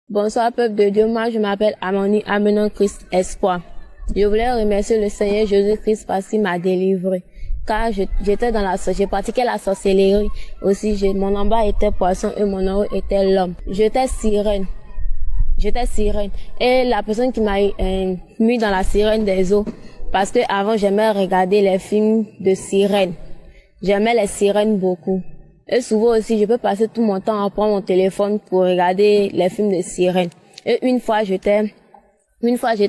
Bonsoir peuple de Dieu, moi je m'appelle Amani amenant Christ Espoir. Je voulais remercier le Seigneur Jésus-Christ parce qu'il m'a délivré. Car j'étais j'ai pratiqué la sorcellerie aussi. Mon amba était poisson et mon eau était l'homme. J'étais sirène. Et la personne qui m'a mis dans la sirène des eaux, parce que avant j'aimais regarder les films de sirènes. J'aimais les sirènes beaucoup. Et souvent aussi, je peux passer tout mon temps à prendre mon téléphone pour regarder les films de sirènes. Et une fois j'étais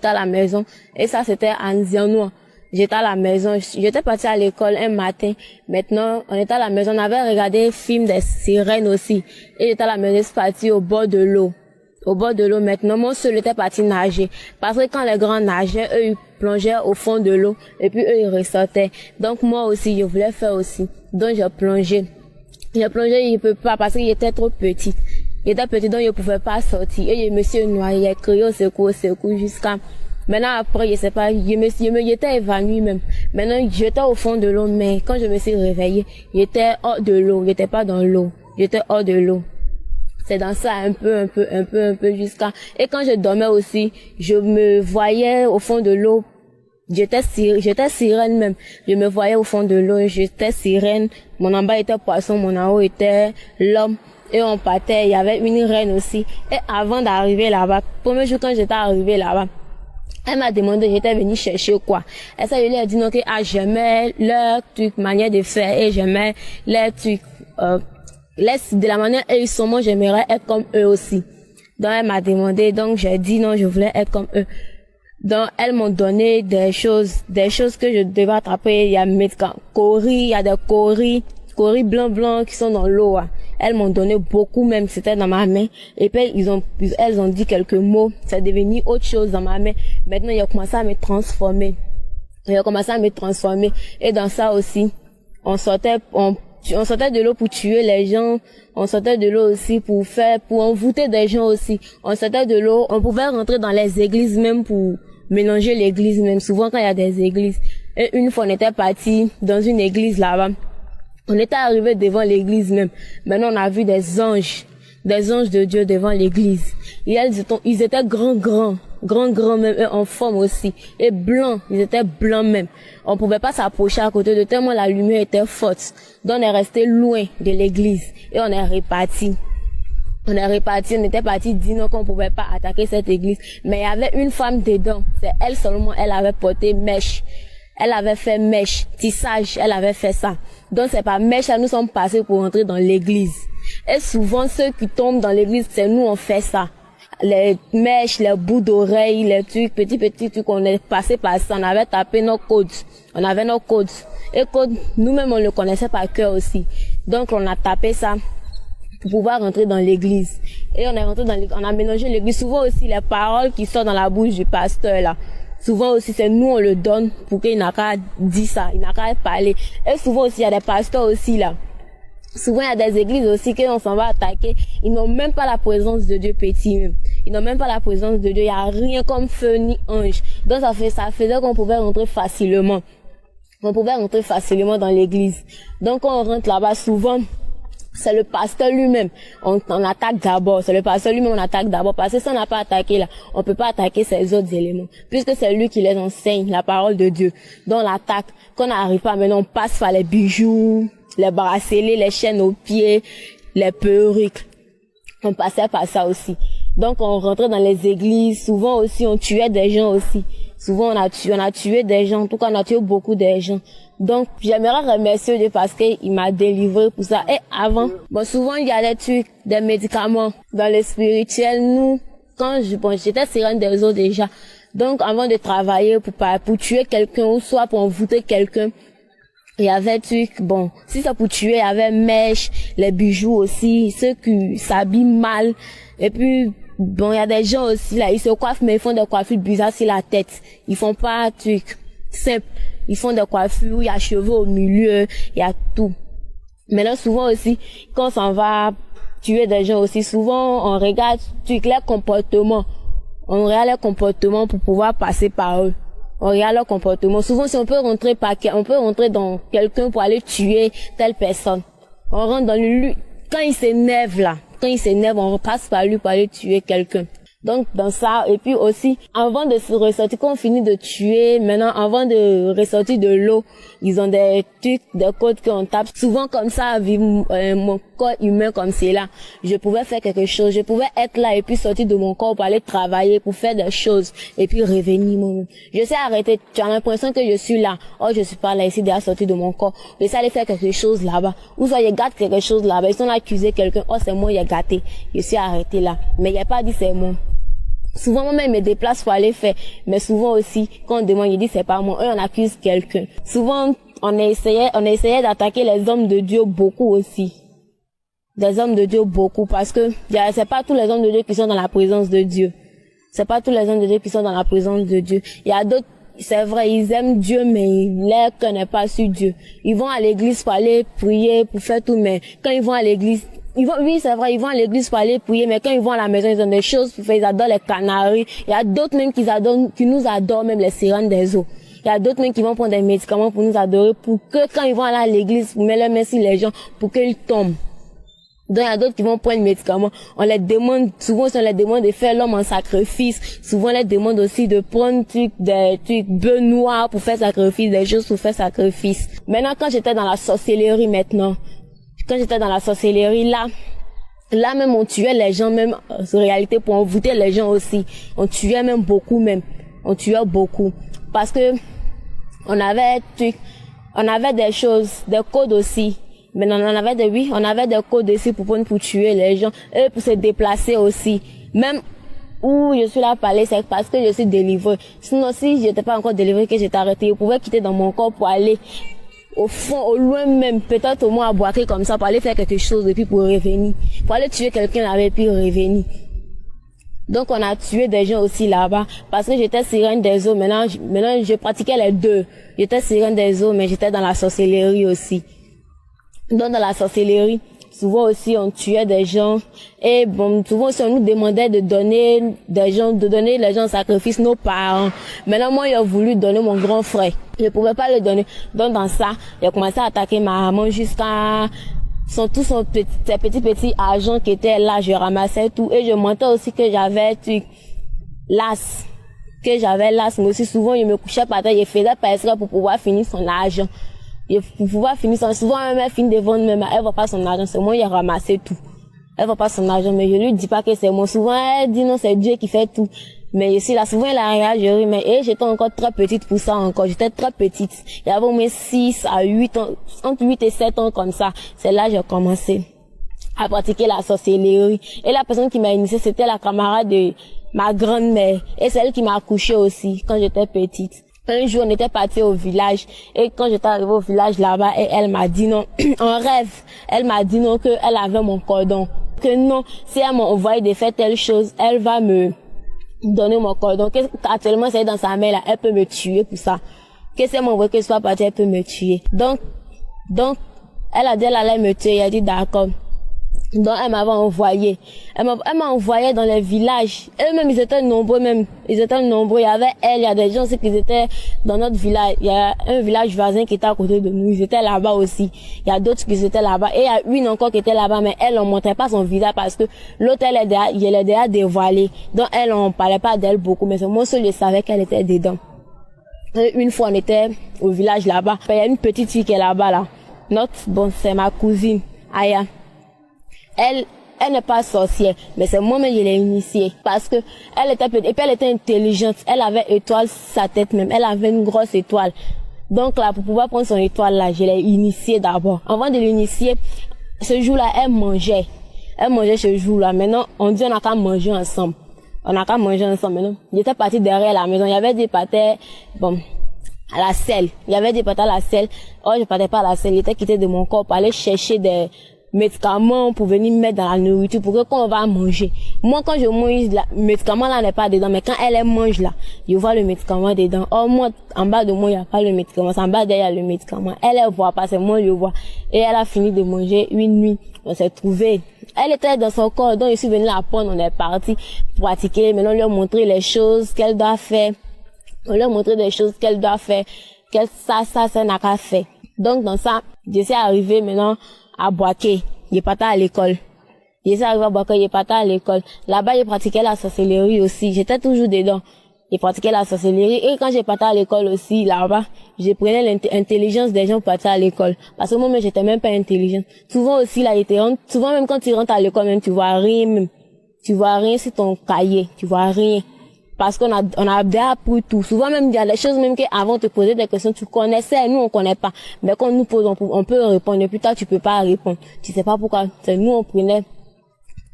à la maison, et ça c'était en Zianoua. J'étais à la maison, j'étais partie à l'école un matin. Maintenant, on était à la maison, on avait regardé film des sirènes aussi. Et j'étais à la maison, je suis partie au bord de l'eau. Maintenant, mon seul était parti nager. Parce que quand les grands nageaient, eux, ils plongeaient au fond de l'eau, et puis eux, ils ressortaient. Donc moi aussi, je voulais faire aussi. Donc j'ai plongé, il peut pas parce qu'il était trop petit. Il était petit, donc il pouvait pas sortir. Et je me suis noyé, crié au secours, jusqu'à... Maintenant, après, je sais pas, j'étais évanouie même. Maintenant, j'étais au fond de l'eau, mais quand je me suis réveillée, j'étais hors de l'eau, j'étais pas dans l'eau. J'étais hors de l'eau. C'est dans ça un peu jusqu'à... Et quand je dormais aussi, je me voyais au fond de l'eau. J'étais sirène même. Je me voyais au fond de l'eau, j'étais sirène. Mon en bas était poisson, mon en haut était l'homme. Et on partait, il y avait une reine aussi. Et avant d'arriver là-bas, premier jour quand j'étais arrivée là-bas, elle m'a demandé, j'étais venue chercher quoi. Et ça, je lui ai dit non, que j'aimais leur truc, manière de faire, et j'aimais leur truc, de la manière où ils sont, moi j'aimerais être comme eux aussi. Donc elle m'a demandé, donc j'ai dit non, je voulais être comme eux. Donc, elles m'ont donné des choses que je devais attraper. Il y a il y a des coris blancs qui sont dans l'eau. Elles m'ont donné beaucoup même, c'était dans ma main. Et puis, elles ont dit quelques mots. C'est devenu autre chose dans ma main. Maintenant, il a commencé à me transformer. Et dans ça aussi, on sortait de l'eau pour tuer les gens. On sortait de l'eau aussi pour envoûter des gens aussi. On sortait de l'eau, on pouvait rentrer dans les églises même pour mélanger l'église même. Souvent quand il y a des églises. Et une fois on était parti dans une église là-bas. On était arrivé devant l'église même. Maintenant on a vu des anges de Dieu devant l'église. Et ils étaient grands même, et en forme aussi. Et blancs, ils étaient blancs même. On pouvait pas s'approcher à côté de tellement la lumière était forte. Donc on est resté loin de l'église. Et on est reparti. On était parti dire qu'on pouvait pas attaquer cette église. Mais il y avait une femme dedans. C'est elle seulement, elle avait porté mèche. Elle avait fait mèche, tissage, elle avait fait ça. Donc c'est par mèche, nous sommes passés pour entrer dans l'église. Et souvent, ceux qui tombent dans l'église, c'est nous, on fait ça. Les mèches, les bouts d'oreilles, les trucs, petits trucs, on est passé par ça. On avait tapé nos codes. On avait nos codes. Et codes, nous-mêmes, on le connaissait par cœur aussi. Donc, on a tapé ça pour pouvoir rentrer dans l'église. Et on est rentré on a mélangé l'église. Souvent aussi, les paroles qui sortent dans la bouche du pasteur, là. Souvent aussi, c'est nous, on le donne pour qu'il n'a qu'à dire ça. Il n'a qu'à parler. Et souvent aussi, il y a des pasteurs aussi, là. Souvent, il y a des églises aussi qu'on s'en va attaquer. Ils n'ont même pas la présence de Dieu petit même. Ils n'ont même pas la présence de Dieu. Il n'y a rien comme feu ni ange. Donc, ça faisait qu'on pouvait rentrer facilement. Dans l'église. Donc, quand on rentre là-bas, souvent, c'est le pasteur lui-même. On attaque d'abord. C'est le pasteur lui-même, on attaque d'abord. Parce que si on n'a pas attaqué là, on peut pas attaquer ces autres éléments. Puisque c'est lui qui les enseigne, la parole de Dieu. Donc, on l'attaque. Quand on n'arrive pas, maintenant, on passe par les bijoux, les bracelets, les chaînes aux pieds, les perruques. On passait par ça aussi. Donc, on rentrait dans les églises. Souvent aussi, on tuait des gens aussi. Souvent, on a tué des gens. En tout cas, on a tué beaucoup de gens. Donc, j'aimerais remercier Dieu parce qu'il m'a délivré pour ça. Et avant, souvent, il y a des trucs, des médicaments dans le spirituel. Nous, j'étais sirène des eaux déjà. Donc, avant de travailler pour tuer quelqu'un ou soit pour envoûter quelqu'un, il y avait trucs, si c'est pour tuer, il y avait mèche, les bijoux aussi, ceux qui s'habillent mal. Et puis, il y a des gens aussi, là, ils se coiffent, mais ils font des coiffures bizarres sur la tête. Ils font pas trucs simples. Ils font des coiffures où il y a cheveux au milieu, il y a tout. Mais là, souvent aussi, quand on s'en va tuer des gens aussi, souvent, on regarde leurs comportements. On regarde leurs comportements pour pouvoir passer par eux. On regarde leur comportement. Souvent, si on peut rentrer dans quelqu'un pour aller tuer telle personne. On rentre dans quand il s'énerve là, quand il s'énerve, on repasse par lui pour aller tuer quelqu'un. Donc, dans ça, et puis aussi, avant de se ressortir, quand on finit de tuer, maintenant, avant de ressortir de l'eau, ils ont des trucs, des codes qu'on tape. Souvent, comme ça, mon corps humain comme c'est là, je pouvais faire quelque chose, je pouvais être là et puis sortir de mon corps pour aller travailler, pour faire des choses, et puis revenir moi-même. Je sais arrêter, tu as l'impression que je suis là. Oh, je suis pas là ici, déjà sortir de mon corps. Je sais aller faire quelque chose là-bas. Ou soit, je gâte quelque chose là-bas. Ils sont là accuser quelqu'un. Oh, c'est moi, il a gâté. Je suis arrêté là. Mais il n'y a pas dit c'est moi. Souvent, moi-même, je me déplace pour aller faire. Mais souvent aussi, quand on demande, il dit c'est pas moi. Eux, on accuse quelqu'un. Souvent, on essayait d'attaquer les hommes de Dieu beaucoup aussi. Des hommes de Dieu beaucoup. Parce que, c'est pas tous les hommes de Dieu qui sont dans la présence de Dieu. C'est pas tous les hommes de Dieu qui sont dans la présence de Dieu. Il y a d'autres, c'est vrai, ils aiment Dieu, mais leur cœur n'est pas sur Dieu. Ils vont à l'église pour aller prier, pour faire tout, mais quand ils vont à l'église, oui, c'est vrai, ils vont à l'église pour aller prier, mais quand ils vont à la maison, ils ont des choses pour faire, ils adorent les canaris. Il y a d'autres même qui nous adorent, même les sirènes des eaux. Il y a d'autres même qui vont prendre des médicaments pour nous adorer, pour que quand ils vont aller à l'église, pour mettre leurs mains sur les gens, pour qu'ils tombent. Donc, il y a d'autres qui vont prendre des médicaments. On les demande, souvent, si on les demande de faire l'homme en sacrifice, souvent, on les demande aussi de prendre des trucs bœufs noirs pour faire sacrifice, des choses pour faire sacrifice. Maintenant, quand j'étais dans la sorcellerie là même on tuait les gens même en réalité pour envoûter les gens aussi. On tuait même beaucoup même. On tuait beaucoup parce que on avait des choses, des codes aussi. Mais on avait des codes aussi pour tuer les gens et pour se déplacer aussi. Même où je suis là à parler, c'est parce que je suis délivrée. Sinon, si j'étais pas encore délivrée, que j'étais arrêtée, je pouvais quitter dans mon corps pour aller au fond, au loin même, peut-être au moins à Boaké comme ça, pour aller faire quelque chose et puis pour revenir. Pour aller tuer quelqu'un là-bas et puis revenir. Donc on a tué des gens aussi là-bas parce que j'étais sirène des eaux. Maintenant je pratiquais les deux. J'étais sirène des eaux, mais j'étais dans la sorcellerie aussi. Donc dans la sorcellerie, souvent aussi on tuait des gens et bon, souvent aussi on nous demandait de donner les gens en sacrifice, nos parents. Maintenant moi j'ai voulu donner mon grand frère. Je pouvais pas le donner. Donc dans ça, j'ai commencé à attaquer ma maman jusqu'à ses petits argent qui étaient là, je ramassais tout et je mentais aussi que j'avais l'as. Mais aussi souvent je me couchais par terre, je faisais pas exprès pour pouvoir finir son argent. Pour pouvoir finir son, souvent elle finit de vendre même, elle va pas son argent, c'est moi qui ai ramassé tout. Elle va pas son argent, mais je lui dis pas que c'est moi. Souvent elle dit non, c'est Dieu qui fait tout. Mais je suis là, souvent elle a réagi, mais j'étais encore très petite pour ça encore, j'étais très petite. Il y avait au moins 6 à 8 ans, entre 8 et 7 ans comme ça. C'est là que j'ai commencé à pratiquer la sorcellerie. Et la personne qui m'a initiée, c'était la camarade de ma grand-mère. Et c'est elle qui m'a accouchée aussi, quand j'étais petite. Un jour, on était parti au village, et quand j'étais arrivée au village là-bas, et elle m'a dit non, en rêve, elle m'a dit non, que elle avait mon cordon. Que non, si elle m'envoie de faire telle chose, elle va me donner mon cordon. Actuellement, c'est dans sa main là, elle peut me tuer pour ça. Que si elle m'envoie que je sois partie, elle peut me tuer. Donc, elle a dit elle allait me tuer, elle a dit d'accord. Donc elle m'avait envoyé. Elle m'a envoyé dans les villages. Eux-mêmes, ils étaient nombreux même. Il y avait elle, il y a des gens aussi qui étaient dans notre village. Il y a un village voisin qui était à côté de nous. Ils étaient là-bas aussi. Il y a d'autres qui étaient là-bas. Et il y a une encore qui était là-bas, mais elle, on montrait pas son visage parce que l'autre, elle est déjà dévoilée. Donc elle, on parlait pas d'elle beaucoup, mais moi seul, je savais qu'elle était dedans. Et une fois, on était au village là-bas. Il y a une petite fille qui est là-bas, là. C'est ma cousine, Aya. Elle n'est pas sorcière, mais c'est moi-même qui l'ai initiée. Parce que elle était petite, et puis elle était intelligente. Elle avait étoile sur sa tête même. Elle avait une grosse étoile. Donc là, pour pouvoir prendre son étoile là, je l'ai initiée d'abord. Avant de l'initier, ce jour-là, elle mangeait. Elle mangeait ce jour-là. Maintenant, on dit on n'a qu'à manger ensemble. Maintenant, j'étais partie derrière la maison. Il y avait des pâtés, à la selle. Il y avait des pâtés à la selle. Oh, je partais pas à la selle. Il était quitté de mon corps pour aller chercher des médicaments pour venir mettre dans la nourriture pour que quand on va manger. Moi, quand je mange, le médicament là n'est pas dedans, mais quand elle mange là, je vois le médicament dedans. Oh, moi, en bas de moi, il n'y a pas le médicament. C'est en bas d'elle, il y a le médicament. Elle voit pas, c'est moi, je vois. Et elle a fini de manger une nuit. On s'est trouvé. Elle était dans son corps, donc je suis venue la prendre, on est parti pratiquer. Maintenant, on lui a montré les choses qu'elle doit faire. On lui a montré des choses qu'elle doit faire. Ça n'a qu'à faire. Donc, dans ça, je suis arrivée maintenant à Boaké. Je partais à l'école. J'étais arrivé à Boaké, j'ai parti à l'école. Là-bas, j'ai pratiqué la sorcellerie aussi. J'étais toujours dedans. J'ai pratiqué la sorcellerie. Et quand j'ai parti à l'école aussi, là-bas, j'ai prenais l'intelligence des gens pour partir à l'école. Parce que moi-même, j'étais même pas intelligente. Souvent aussi, là, souvent même quand tu rentres à l'école, même, tu vois rien, même. Tu vois rien sur ton cahier. Tu vois rien. Parce qu'on a déjà appris tout. Souvent même, il y a des choses même qu'avant de te poser des questions, tu connaissais, nous on connaît pas. Mais quand on nous pose, on peut répondre. Et plus tard, tu peux pas répondre. Tu sais pas pourquoi. C'est nous, on prenait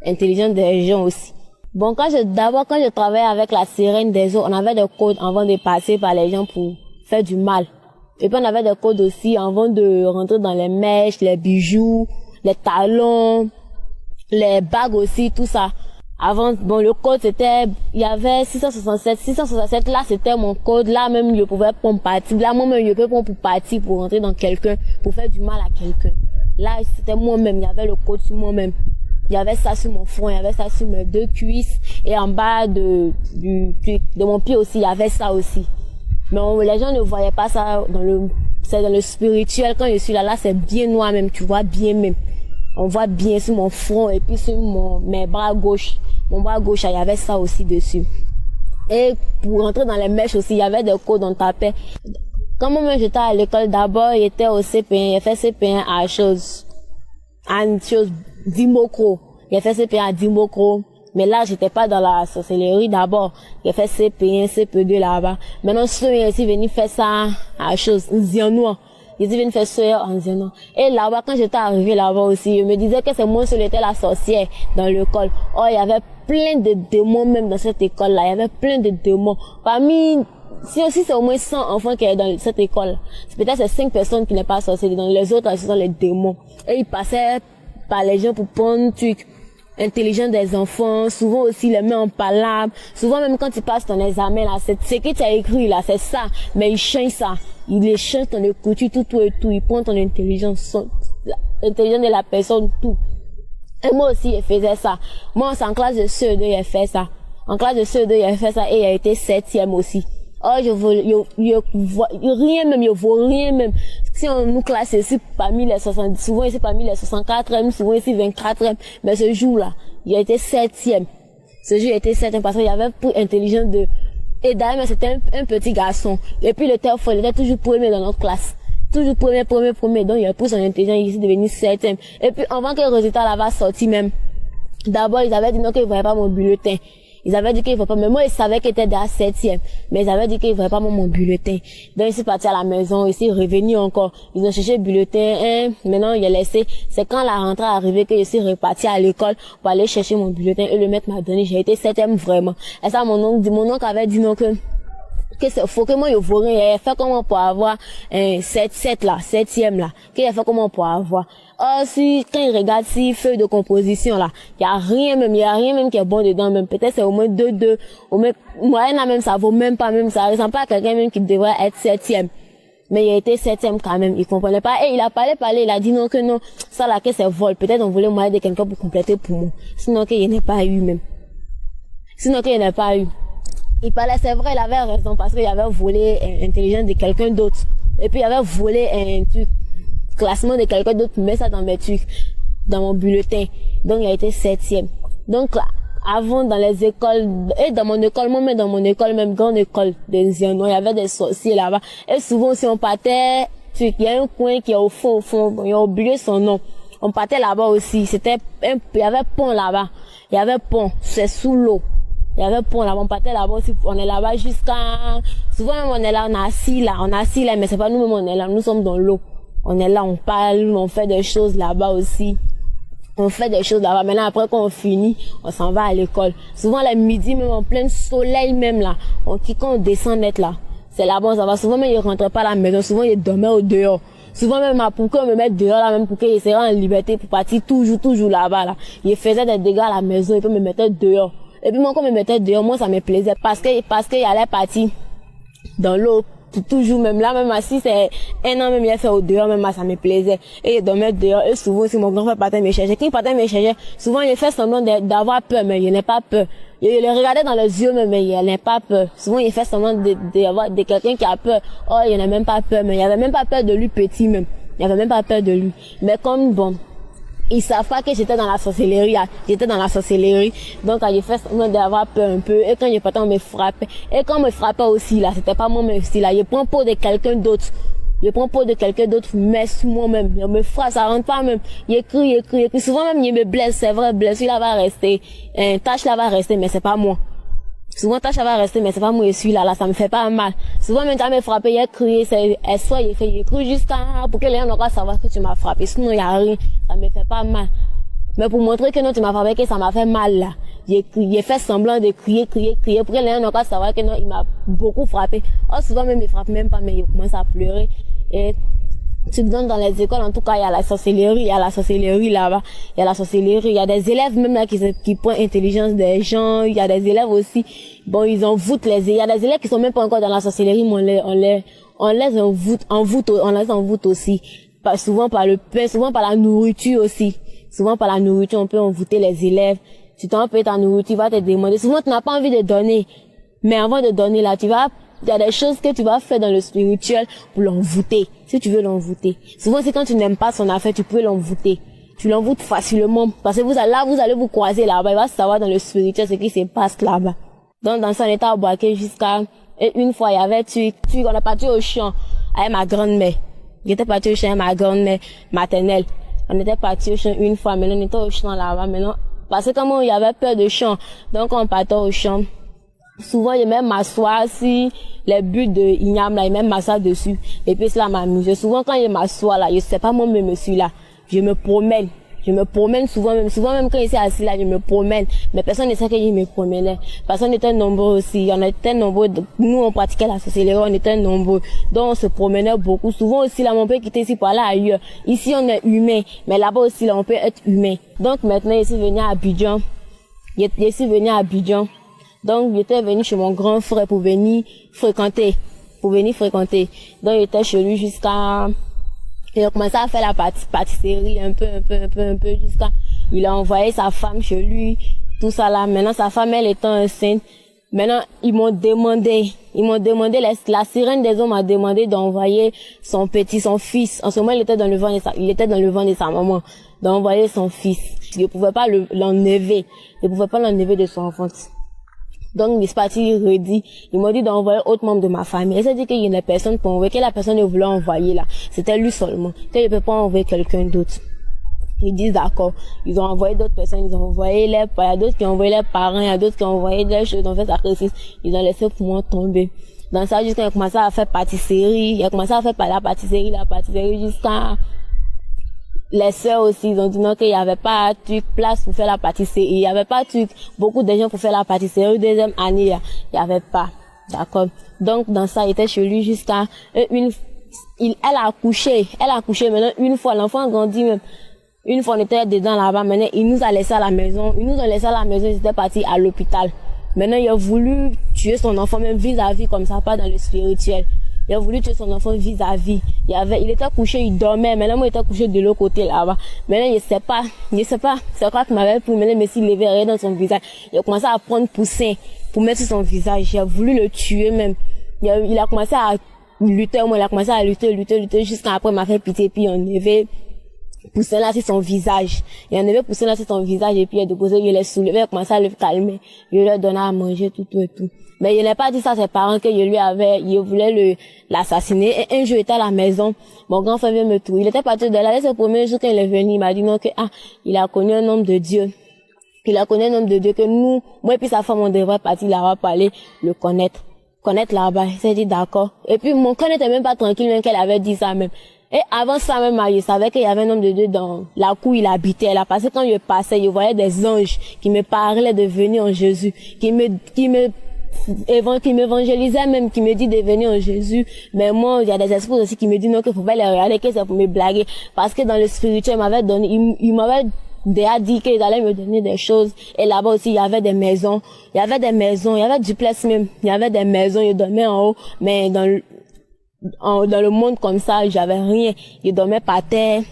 intelligence des gens aussi. Bon, quand je travaillais avec la sirène des eaux, on avait des codes avant de passer par les gens pour faire du mal. Et puis on avait des codes aussi avant de rentrer dans les mèches, les bijoux, les talons, les bagues aussi, tout ça. Avant, bon, le code c'était, il y avait 667. 667, là, c'était mon code. Là, même, je pouvais prendre parti. Là, moi-même, je peux prendre pour partir, pour rentrer dans quelqu'un, pour faire du mal à quelqu'un. Là, c'était moi-même. Il y avait le code sur moi-même. Il y avait ça sur mon front, il y avait ça sur mes 2 cuisses. Et en bas de mon pied aussi, il y avait ça aussi. Mais les gens ne voyaient pas ça c'est dans le spirituel. Quand je suis là, c'est bien noir même. Tu vois bien même. On voit bien sur mon front et puis sur mes bras gauche. Mon bras gauche, il y avait ça aussi dessus. Et pour rentrer dans les mèches aussi, il y avait des codes, on tapait. Quand moi-même j'étais à l'école, d'abord, j'étais au CP1, j'ai fait CP1 à une chose Dimokro. J'ai fait CP1 à Dimokro. Mais là, j'étais pas dans la sorcellerie d'abord. J'ai fait CP1, CP2 là-bas. Maintenant, je suis venu faire ça à chose, Zianois. Ils viennent faire ça en disant. Et là-bas, quand j'étais arrivée là-bas aussi, je me disais que c'est moi seule était la sorcière dans l'école. Oh, il y avait plein de démons même dans cette école-là. Il y avait plein de démons. Parmi, si aussi c'est au moins 100 enfants qui sont dans cette école, c'est peut-être c'est 5 personnes qui n'est pas sorcières. Dans les autres, ce sont les démons. Et ils passaient par les gens pour prendre trucs intelligent des enfants, souvent aussi les mains en palabre, souvent même quand tu passes ton examen là, c'est ce que tu as écrit là, c'est ça, mais ils changent ça, ils les changent ton écriture, tout et tout, ils prennent ton intelligence, l'intelligence de la personne, tout. Et moi aussi, je faisais ça. Moi, c'est en classe de CE2, j'ai fait ça. En classe de CE2, j'ai fait ça et j'ai été 7e aussi. Oh, je vois rien même, je vois rien même. Si on nous classe ici parmi les 70, souvent ici parmi les 64e, souvent ici 24e, mais ce jour-là, j'ai été 7e. Ce jour, j'ai été 7e parce qu'il y avait pour intelligence de, et d'ailleurs, c'était un petit garçon. Et puis, il était toujours premier dans notre classe. Toujours premier. Donc, il a pris son intelligence, il est devenu 7e. Et puis, avant que le résultat là va sortir même, d'abord, ils avaient dit non qu'ils ne voyaient pas mon bulletin. Ils avaient dit qu'ils ne voyaient pas, mais moi, ils savaient qu'ils étaient déjà 7e. Mais ils avaient dit qu'ils ne voyaient pas mon bulletin. Donc, ils sont partis à la maison, ils sont revenus encore. Ils ont cherché le bulletin, maintenant, ils ont laissé. C'est quand la rentrée est arrivée que je suis reparti à l'école pour aller chercher mon bulletin et le maître m'a donné. J'ai été 7e vraiment. Et ça, mon oncle avait dit non que c'est faux, que moi, il faut rien. Il a fait comment pour avoir, 7e là. Qu'il a fait comment pour avoir. Oh, si, quand il regarde si feuille de composition là, il y a rien même qui est bon dedans même. Peut-être c'est au moins 2, au moins, moyenne là même, ça vaut même pas même, ça ressemble pas à quelqu'un même qui devrait être 7e. Mais il a été 7e quand même, il comprenait pas. Et il a parlé, il a dit non que non, ça là que c'est vol. Peut-être on voulait moyen de quelqu'un pour compléter pour moi. Sinon qu'il n'y en ait pas eu même. Il parlait, c'est vrai, il avait raison parce qu'il avait volé l'intelligence de quelqu'un d'autre. Et puis il avait volé un truc, classement de quelqu'un d'autre, mais ça dans mes trucs, dans mon bulletin. Donc il a été 7e. Donc là, avant dans les écoles, et dans mon école, moi-même dans mon école, même grande école de Ziano, il y avait des sorciers là-bas. Et souvent si on partait, il y a un coin qui est au fond, il a oublié son nom. On partait là-bas aussi, il y avait pont là-bas. Il y avait pont, c'est sous l'eau. Il y avait pont là, on partait là-bas aussi, on est là-bas souvent même on est là, on est assis là, mais c'est pas nous-mêmes on est là, nous sommes dans l'eau. On est là, on parle, on fait des choses là-bas aussi. Maintenant après quand on finit, on s'en va à l'école. Souvent le midi même en plein soleil même là, quand on descend net là, c'est là-bas on s'en va. Souvent même ils rentraient pas à la maison, souvent ils dormaient au dehors. Souvent même pour qu'on me mette dehors là, même pour qu'ils seraient en liberté pour partir toujours là-bas là. Ils faisaient des dégâts à la maison, ils peuvent me mettre dehors. Et puis moi, quand je me mettais dehors, moi, ça me plaisait parce qu'il allait partir dans l'eau, toujours, même là, même assis, c'est un an même, il a fait au dehors, même ça me plaisait. Et il dormait dehors, et souvent, si mon grand-père partait me chercher, quand il partait me chercher, souvent, il fait semblant d'avoir peur, mais il n'a pas peur. Il le regardait dans les yeux, mais il n'a pas peur. Souvent, il fait semblant de quelqu'un qui a peur. Oh, il n'a même pas peur, mais il avait même pas peur de lui petit, même. Il avait même pas peur de lui. Mais comme, bon, ils savent pas que j'étais dans la sorcellerie. J'étais dans la sorcellerie. Donc, quand j'ai fait semblant d'avoir peur un peu, et quand je partais, on me frappait. Et quand on me frappait aussi, là, c'était pas moi-même aussi, là. Je prends peau de quelqu'un d'autre. Je prends peau de quelqu'un d'autre, mais sur moi-même. Je me frappe, ça rentre pas même. J'écris. Souvent même, je me blesse, c'est vrai, blessure là va rester. Tâche là va rester, mais c'est pas moi. Souvent, tâche va rester, mais c'est pas moi, je suis là, ça me fait pas mal. Souvent, même quand me frappé, j'ai crié, j'ai crié jusqu'à, pour que les gens n'ont pas savoir que tu m'as frappé. Sinon, il y a rien, ça me fait pas mal. Mais pour montrer que non, tu m'as frappé, que ça m'a fait mal, là. J'ai fait semblant de crier, pour que les gens n'ont pas savoir que non, il m'a beaucoup frappé. Oh, souvent, même, il frappe même pas, mais il commence à pleurer. Et, tu te donnes dans les écoles, en tout cas, il y a la sorcellerie là-bas. Il y a la sorcellerie, il y a des élèves même là qui prennent intelligence des gens, il y a des élèves aussi, bon, ils envoûtent il y a des élèves qui sont même pas encore dans la sorcellerie, mais on les envoûte aussi. Souvent par le pain, souvent par la nourriture aussi. Souvent par la nourriture, on peut envoûter les élèves. Tu t'en peux ta nourriture, tu vas te demander. Souvent, tu n'as pas envie de donner. Mais avant de donner là, il y a des choses que tu vas faire dans le spirituel pour l'envoûter. Si tu veux l'envoûter. Souvent, c'est quand tu n'aimes pas son affaire, tu peux l'envoûter. Tu l'envoûtes facilement. Parce que vous allez vous croiser là-bas. Il va savoir dans le spirituel ce qui se passe là-bas. Donc, dans son état à Boaké jusqu'à, et une fois, il y avait, on est parti au champ avec ma grand-mère. J'étais parti au champ avec ma grand-mère maternelle. On était parti au champ une fois, maintenant on était au champ là-bas, maintenant. Parce que comme il y avait peur de champ, donc on partait au champ. Souvent, je même m'assois si les buts de igname là, je même m'assois dessus. Et puis cela m'amuse. Souvent, quand je m'assois là, je sais pas moi-même monsieur là. Je me promène souvent même quand je suis assis là, je me promène. Mais personne ne sait que je me promenais. Personne n'était nombreux aussi. On était nombreux. Nous, on pratiquait la sorcellerie, on était nombreux. Donc, on se promenait beaucoup. Souvent aussi là, on peut quitter ici pour aller ailleurs. Ici, on est humain. Mais là-bas aussi là, on peut être humain. Donc, maintenant, je suis venu à Abidjan. Donc, j'étais venu chez mon grand frère pour venir fréquenter. Donc, j'étais chez lui jusqu'à, il a commencé à faire la pâtisserie un peu, jusqu'à, il a envoyé sa femme chez lui, tout ça là. Maintenant, sa femme, elle étant enceinte. Maintenant, ils m'ont demandé, la sirène des hommes m'a demandé d'envoyer son fils. En ce moment, il était dans le ventre de sa maman. D'envoyer son fils. Je pouvais pas l'enlever de son enfance. Donc, il est parti redit. Ils m'ont dit d'envoyer autre membre de ma famille. Et ça dit qu'il y a une personne pour envoyer, que la personne ne voulait envoyer là. C'était lui seulement. Que je peux pas envoyer quelqu'un d'autre. Ils disent d'accord. Ils ont envoyé d'autres personnes, ils ont envoyé il y a d'autres qui ont envoyé leurs parents, il y a d'autres qui ont envoyé des choses, ils ont fait sacrifice. Ils ont laissé pour moi tomber. Dans ça, jusqu'à commencé à faire pâtisserie. Il a commencé à faire la pâtisserie jusqu'à, les sœurs aussi, ils ont dit non qu'il y avait pas place pour faire la pâtisserie. Il y avait pas beaucoup de gens pour faire la pâtisserie. Deuxième année, il y avait pas. D'accord. Donc, dans ça, il était chez lui jusqu'à elle a accouché maintenant une fois, l'enfant a grandi même. Une fois, on était dedans là-bas, maintenant, il nous a laissé à la maison. Ils étaient partis à l'hôpital. Maintenant, il a voulu tuer son enfant même vis-à-vis comme ça, pas dans le spirituel. Il a voulu tuer son enfant vis-à-vis. Il était couché, il dormait. Maintenant, moi, il était couché de l'autre côté là-bas. Maintenant, je sais pas. C'est quoi qu'il m'avait pris. Maintenant, mais s'il levait rien dans son visage. Il a commencé à prendre poussin pour mettre sur son visage. Il a voulu le tuer même. Il a commencé à lutter, moi, il a commencé à lutter jusqu'à après, il m'a fait pitié, puis on avait poussé là sur son visage. Il en avait poussé là sur son visage, et puis il a déposé, il l'a soulevé, il a commencé à le calmer. Il lui a donné à manger, tout et tout. Mais il n'a pas dit ça à ses parents que il voulait l'assassiner. Et un jour, il était à la maison. Mon grand frère vient me trouver. Il était parti de là. C'est le premier jour quand il est venu. Il m'a dit non il a connu un homme de Dieu. Que nous, moi et puis sa femme, on devrait partir là-bas pour aller le connaître là-bas. Il s'est dit d'accord. Et puis, mon corps n'était même pas tranquille, même qu'elle avait dit ça même. Et avant ça même, je savais qu'il y avait un homme de Dieu dans la cour où il habitait là. Parce que quand je passais, je voyais des anges qui me parlaient de venir en Jésus, qui m'évangélisait même, qui me dit de venir en Jésus. Mais moi, il y a des esprits aussi qui me disent non, qu'il faut pas les regarder, que c'est pour me blaguer. Parce que dans le spirituel, il m'avait déjà dit qu'ils allaient me donner des choses. Et là-bas aussi, il y avait des maisons. Il y avait du place même. Il y avait des maisons, ils dormaient en haut. Mais dans le monde comme ça, j'avais rien. Ils dormaient par terre.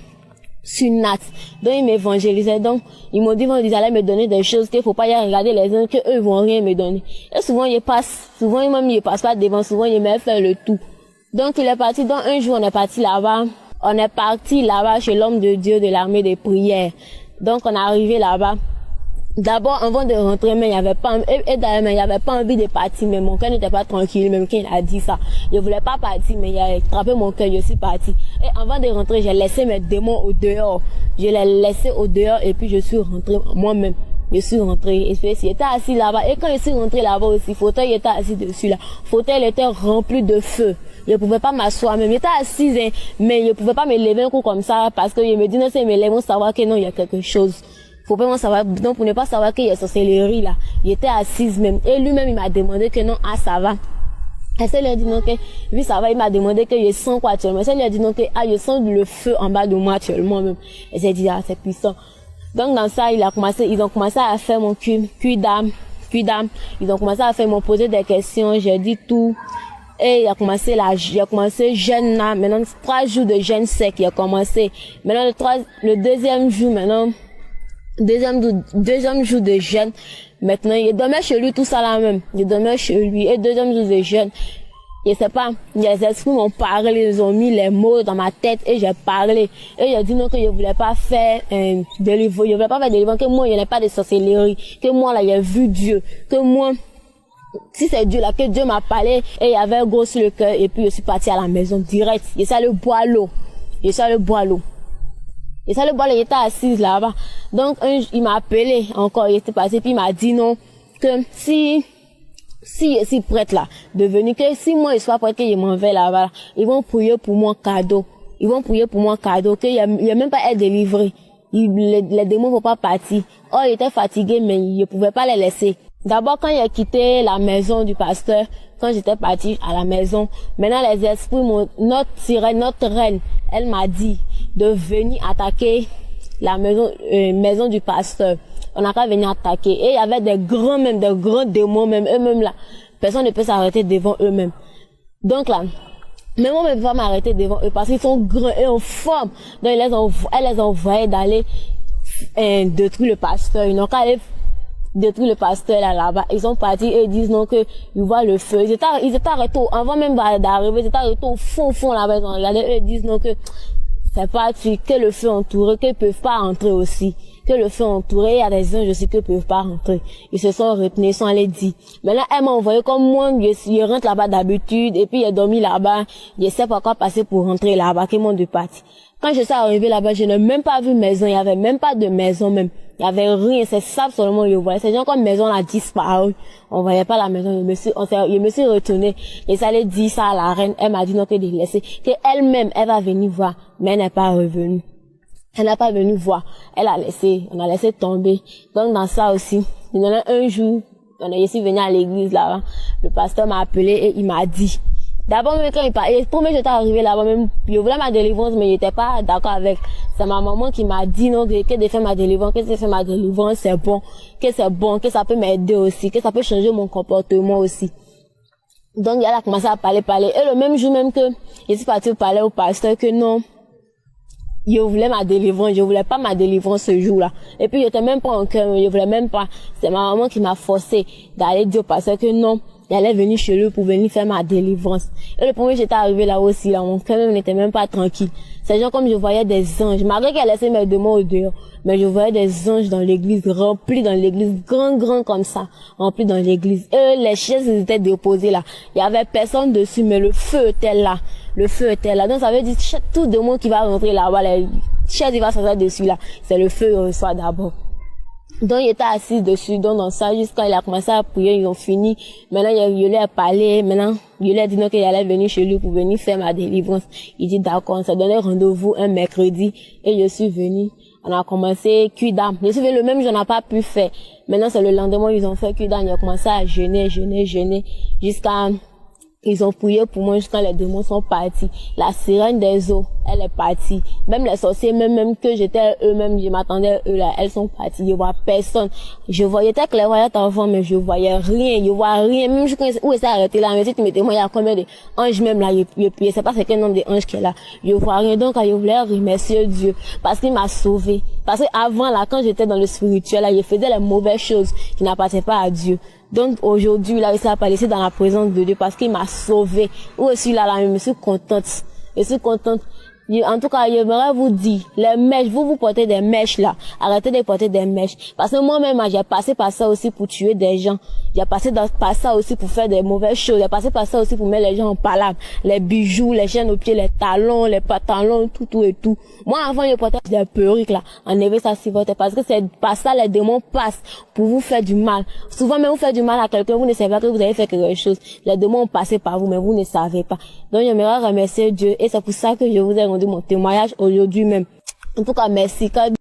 Sur une natte. Donc, ils m'évangélisaient. Donc, ils m'ont dit, ils allaient me donner des choses qu'il faut pas y regarder les uns, qu'eux, ils vont rien me donner. Et souvent, ils passent pas devant, souvent, ils me font le tout. Donc, il est parti. Donc, un jour, on est parti là-bas. On est parti là-bas chez l'homme de Dieu de l'armée des prières. Donc, on est arrivé là-bas. D'abord, avant de rentrer, mais il y avait pas, et d'ailleurs, il y avait pas envie de partir, mais mon cœur n'était pas tranquille, même quand il a dit ça. Je voulais pas partir, mais il a attrapé mon cœur, je suis partie. Et avant de rentrer, j'ai laissé mes démons au dehors. Je les laissé au dehors, et puis je suis rentrée moi-même. Je suis rentrée, et puis j'étais assis là-bas. Et quand je suis rentrée là-bas aussi, fauteuil était assis dessus là. Fauteuil était rempli de feu. Je pouvais pas m'asseoir même. J'étais assise, hein, mais je pouvais pas me lever un coup comme ça, parce que je me dis, non, c'est me lever, on savoir que non, il y a quelque chose. Faut pas savoir, donc pour ne pas savoir qu'il y a sorcellerie là. Il était assise même. Et lui-même, il m'a demandé que non, ah, ça va. Et ça lui a dit non que, oui, ça va, il m'a demandé que je sens quoi actuellement. Et ça lui a dit non que, ah, je sens le feu en bas de moi actuellement même. Et j'ai dit, ah, c'est puissant. Donc dans ça, ils ont commencé à faire mon cul d'âme. Ils ont commencé à faire, m'ont posé des questions, j'ai dit tout. Et il a commencé jeûne là. Maintenant, 3 jours de jeûne sec, il a commencé. Maintenant, le deuxième jour, deuxième jour de jeûne. Maintenant, il dormait chez lui, tout ça là même. Il dormait chez lui. Et deuxième jour de jeûne. Je sais pas, les esprits m'ont parlé, ils ont mis les mots dans ma tête et j'ai parlé. Et j'ai dit non que je voulais pas faire délivrance, je voulais pas faire délivrance, que moi, il n'y avait pas de sorcellerie, que moi là, j'ai vu Dieu, que moi, si c'est Dieu là, que Dieu m'a parlé et il y avait un gros sur le cœur et puis je suis partie à la maison direct. Et ça le bois l'eau. Et ça le bois l'eau. Et ça le bois l'eau, il était assise là-bas. Donc il m'a appelé encore, il était passé puis il m'a dit non, que si je suis prête là, de venir, que si moi je sois prête, que je m'en vais là-bas, ils vont prier pour moi cadeau. Ils vont prier pour moi cadeau, qu'il y a même pas être délivré. Les démons ne vont pas partir. Oh, il était fatigué, mais je pouvais pas les laisser. D'abord, quand j'ai quitté la maison du pasteur, quand j'étais partie à la maison, maintenant les esprits, notre reine, elle m'a dit de venir attaquer la maison du pasteur. On n'a qu'à venir attaquer. Et il y avait des grands démons même, eux-mêmes là. Personne ne peut s'arrêter devant eux-mêmes. Donc là, même on ne peut pas m'arrêter devant eux parce qu'ils sont grands et en forme. Donc elle les a envoyés d'aller détruire le pasteur. Ils n'ont qu'à aller détruire le pasteur là-bas. Ils sont partis et ils disent non que ils voient le feu. Ils étaient arrêtés avant même d'arriver. Ils étaient arrêtés au fond là-bas. Ils ont regardé et ils disent non que c'est pas que le feu entouré, qu'ils peuvent pas entrer aussi. Que le feu entouré, il y a des anges aussi qui peuvent pas rentrer. Ils se sont retenus, ils sont allés dire. Mais là, elle m'a envoyé comme moi, je rentre là-bas d'habitude, et puis j'ai dormi là-bas. Je sais pas quoi passer pour rentrer là-bas, qui m'ont de parti. Quand je suis arrivée là-bas, je n'ai même pas vu maison, il y avait même pas de maison même. Il y avait rien, c'est ça seulement je voyais. C'est genre comme maison a disparu. On voyait pas la maison, je me suis retournée. Et ça allait dire ça à la reine, elle m'a dit non que de laisser, que elle-même, elle va venir voir, mais elle n'est pas revenue. Elle n'a pas venu voir. On a laissé tomber. Donc, dans ça aussi, il y en a un jour, je suis venue à l'église là-bas. Le pasteur m'a appelé et il m'a dit. D'abord, même quand il parlait, pour moi, j'étais arrivée là-bas, même, je voulais ma délivrance, mais j'étais pas d'accord avec. C'est ma maman qui m'a dit, non, que de faire ma délivrance, c'est bon, que ça peut m'aider aussi, que ça peut changer mon comportement aussi. Donc, elle a commencé à parler. Et le même jour même que, je suis partie parler au pasteur que non, je voulais ma délivrance, je voulais pas ma délivrance ce jour-là. Et puis, j'étais même pas en cœur, je voulais même pas. C'est ma maman qui m'a forcé d'aller dire au pasteur que non, j'allais venir chez lui pour venir faire ma délivrance. Et le premier, j'étais arrivé là aussi, là, mon cœur même n'était même pas tranquille. C'est genre comme je voyais des anges, malgré qu'elle laissait mes démons au dehors, mais je voyais des anges dans l'église, remplis dans l'église, grand comme ça, remplis dans l'église. Et les chaises étaient déposées là. Il y avait personne dessus, mais le feu était là. Le feu était là. Donc ça veut dire tout démon qui va rentrer là-bas, les chaises il va s'asseoir dessus là. C'est le feu qui reçoit d'abord. Donc il était assis dessus, donc dans ça, jusqu'à il a commencé à prier, ils ont fini. Maintenant, il lui a parlé, maintenant, il lui a dit non qu'il allait venir chez lui pour venir faire ma délivrance. Il dit d'accord, on s'est donné rendez-vous un mercredi, et je suis venue. On a commencé cuidam. Je suis venue le même jour, on n'a pas pu faire. Maintenant, c'est le lendemain, ils ont fait cuidam, ils ont commencé à jeûner, jusqu'à, ils ont prié pour moi jusqu'à les démons sont partis. La sirène des eaux, elle est partie. Même les sorciers, même que j'étais eux-mêmes, je m'attendais eux là, elles sont parties. Je vois personne. J'étais clairvoyante avant, mais je voyais rien. Je vois rien. Même je connaissais où est-ce arrêté là. Mais si tu mettais moi, il y a combien d'anges même là, je sais pas c'est quel nombre d'anges qu'il y a là. Je vois rien. Donc, je voulais remercier Dieu. Parce qu'il m'a sauvé. Parce que avant là, quand j'étais dans le spirituel là, je faisais les mauvaises choses qui n'appartenaient pas à Dieu. Donc aujourd'hui, là, il s'est appelé dans la présence de Dieu parce qu'il m'a sauvé. Où je suis là, je me suis contente. Je suis contente. En tout cas, j'aimerais vous dire, les mèches, vous portez des mèches là. Arrêtez de porter des mèches. Parce que moi-même, j'ai passé par ça aussi pour tuer des gens. J'ai passé par ça aussi pour faire des mauvaises choses. J'ai passé par ça aussi pour mettre les gens en palabre. Les bijoux, les chaînes aux pieds, les talons, les pantalons, tout et tout. Moi, avant, je portais des perruques là. Enlevez ça si votre, parce que c'est par ça les démons passent pour vous faire du mal. Souvent, même vous faites du mal à quelqu'un, vous ne savez pas que vous avez fait quelque chose. Les démons ont passé par vous, mais vous ne savez pas. Donc, j'aimerais remercier Dieu et c'est pour ça que je vous ai rendu mon témoignage aujourd'hui même. En tout cas, merci.